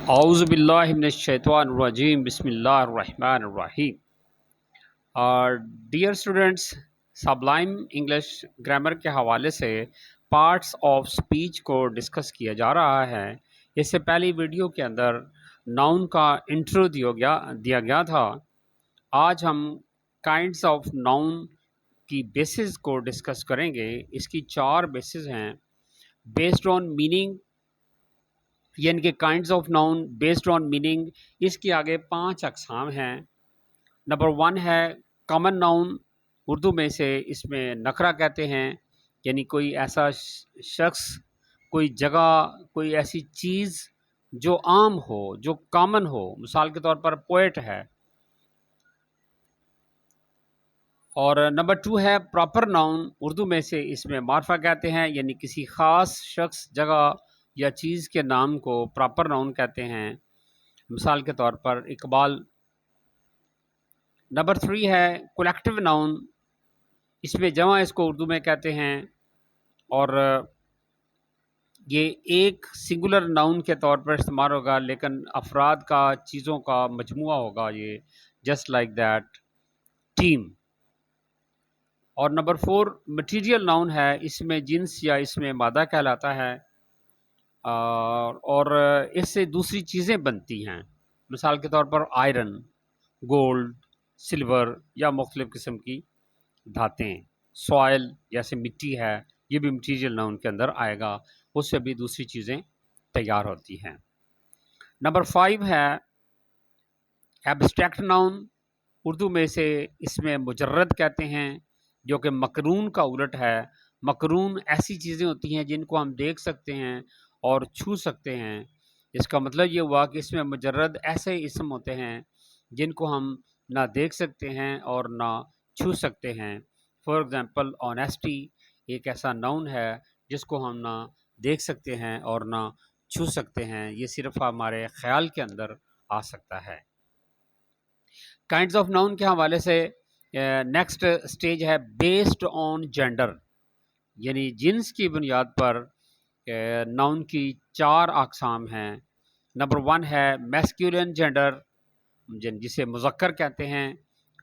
اعوذ باللہ من الشیطان الرجیم بسم اللہ الرحمن الرحیم. ڈیئر اسٹوڈنٹس، سبلائم انگلش گرامر کے حوالے سے پارٹس آف اسپیچ کو ڈسکس کیا جا رہا ہے. اس سے پہلی ویڈیو کے اندر ناؤن کا انٹرو دیا گیا تھا. آج ہم کائنڈس آف ناؤن کی بیسز کو ڈسکس کریں گے. اس کی 4 بیسز ہیں. بیسڈ آن میننگ، یعنی کہ kinds of noun based on meaning. اس کے آگے 5 اقسام ہیں. نمبر 1 ہے کامن ناؤن، اردو میں سے اس میں نکرہ کہتے ہیں، یعنی کوئی ایسا شخص، کوئی جگہ، کوئی ایسی چیز جو عام ہو، جو کامن ہو. مثال کے طور پر پوئٹ ہے. اور نمبر 2 ہے پراپر ناؤن، اردو میں سے اس میں معرفہ کہتے ہیں، یعنی کسی خاص شخص، جگہ یا چیز کے نام کو پراپر ناؤن کہتے ہیں. مثال کے طور پر اقبال. نمبر 3 ہے کولیکٹیو ناؤن، اس میں جمع اس کو اردو میں کہتے ہیں، اور یہ ایک سنگولر ناؤن کے طور پر استعمال ہوگا، لیکن افراد کا، چیزوں کا مجموعہ ہوگا یہ، جسٹ لائک دیٹ ٹیم. اور نمبر 4 مٹیریل ناؤن ہے، اس میں جنس یا اس میں مادہ کہلاتا ہے، اور اس سے دوسری چیزیں بنتی ہیں. مثال کے طور پر آئرن، گولڈ، سلور یا مختلف قسم کی دھاتیں. سوائل جیسے مٹی ہے، یہ بھی مٹیریل ناؤن کے اندر آئے گا، اس سے بھی دوسری چیزیں تیار ہوتی ہیں. نمبر 5 ہے ایبسٹریکٹ ناؤن، اردو میں سے اس میں مجرد کہتے ہیں، جو کہ مقرون کا الٹ ہے. مقرون ایسی چیزیں ہوتی ہیں جن کو ہم دیکھ سکتے ہیں اور چھو سکتے ہیں. اس کا مطلب یہ ہوا کہ اس میں مجرد ایسے اسم ہوتے ہیں جن کو ہم نہ دیکھ سکتے ہیں اور نہ چھو سکتے ہیں. فار ایگزامپل آنیسٹی ایک ایسا ناؤن ہے جس کو ہم نہ دیکھ سکتے ہیں اور نہ چھو سکتے ہیں، یہ صرف ہمارے خیال کے اندر آ سکتا ہے. کائنڈز آف ناؤن کے حوالے سے نیکسٹ سٹیج ہے بیسڈ آن جینڈر، یعنی جنس کی بنیاد پر ناؤن کی 4 اقسام ہیں. نمبر 1 ہے میسکیولن جینڈر، جسے مذکر کہتے ہیں.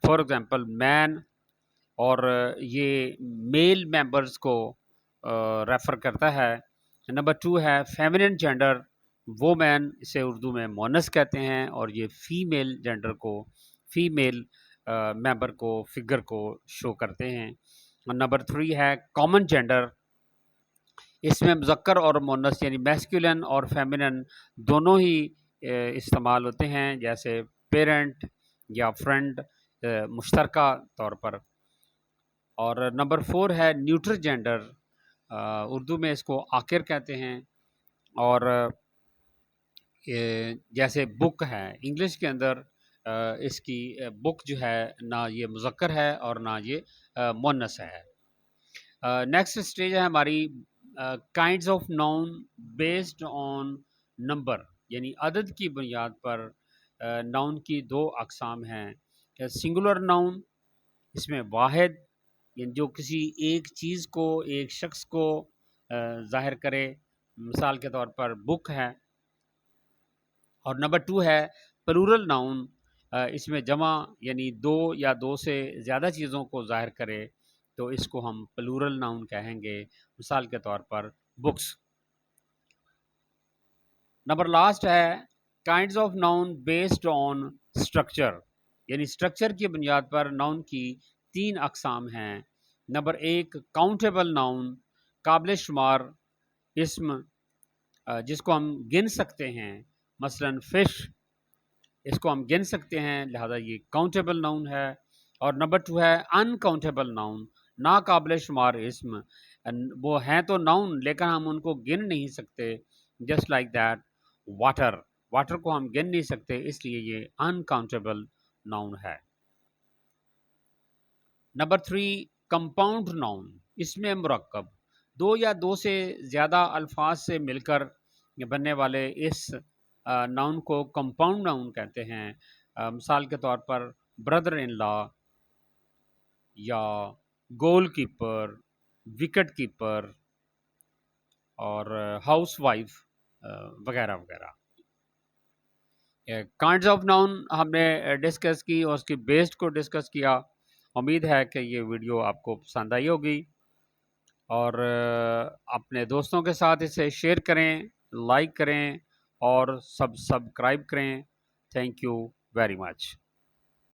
فار ایگزامپل مین، اور یہ میل ممبرز کو ریفر کرتا ہے. نمبر 2 ہے فیمینن جینڈر، وہ مین، اسے اردو میں مونس کہتے ہیں، اور یہ فیمیل جینڈر کو، فیمیل ممبر کو، فگر کو شو کرتے ہیں. نمبر 3 ہے کامن جینڈر، اس میں مذکر اور مونس یعنی میسکولن اور فیمینن دونوں ہی استعمال ہوتے ہیں، جیسے پیرنٹ یا فرینڈ مشترکہ طور پر. اور نمبر 4 ہے نیوٹر جینڈر، اردو میں اس کو آخر کہتے ہیں، اور جیسے بک ہے، انگلش کے اندر اس کی بک جو ہے نہ یہ مذکر ہے اور نہ یہ مونس ہے. نیکسٹ سٹیج ہے ہماری kinds of noun based on number, یعنی عدد کی بنیاد پر ناؤن کی 2 اقسام ہیں. سنگولر ناؤن، اس میں واحد، یعنی جو کسی ایک چیز کو، ایک شخص کو ظاہر کرے. مثال کے طور پر بک ہے. اور نمبر 2 ہے پلورل ناؤن، اس میں جمع یعنی 2 یا 2 سے زیادہ چیزوں کو ظاہر کرے، تو اس کو ہم پلورل ناؤن کہیں گے. مثال کے طور پر بکس. نمبر لاسٹ ہے kinds of noun based on structure, یعنی اسٹرکچر کی بنیاد پر ناؤن کی 3 اقسام ہیں. نمبر 1 کاؤنٹیبل ناؤن، قابل شمار اسم جس کو ہم گن سکتے ہیں. مثلا فش، اس کو ہم گن سکتے ہیں، لہذا یہ کاؤنٹیبل ناؤن ہے. اور نمبر 2 ہے ان کاؤنٹیبل ناؤن، ناقابل شمار اسم، وہ ہیں تو ناؤن لیکن ہم ان کو گن نہیں سکتے. Just like that water, water کو ہم گن نہیں سکتے، اس لیے یہ ان کاؤنٹیبل ناؤن ہے. نمبر 3 کمپاؤنڈ ناؤن، اس میں مرکب 2 یا 2 سے زیادہ الفاظ سے مل کر بننے والے اس ناؤن کو کمپاؤنڈ ناؤن کہتے ہیں. مثال کے طور پر بردر ان لا، یا گول کیپر، وکٹ کیپر، اور ہاؤس وائف وغیرہ وغیرہ. کائنڈز آف ناؤن ہم نے ڈسکس کی اور اس کی بیسڈ کو ڈسکس کیا. امید ہے کہ یہ ویڈیو آپ کو پسند آئی ہوگی، اور اپنے دوستوں کے ساتھ اسے شیئر کریں، لائک کریں اور سبسکرائب کریں. Thank you very much.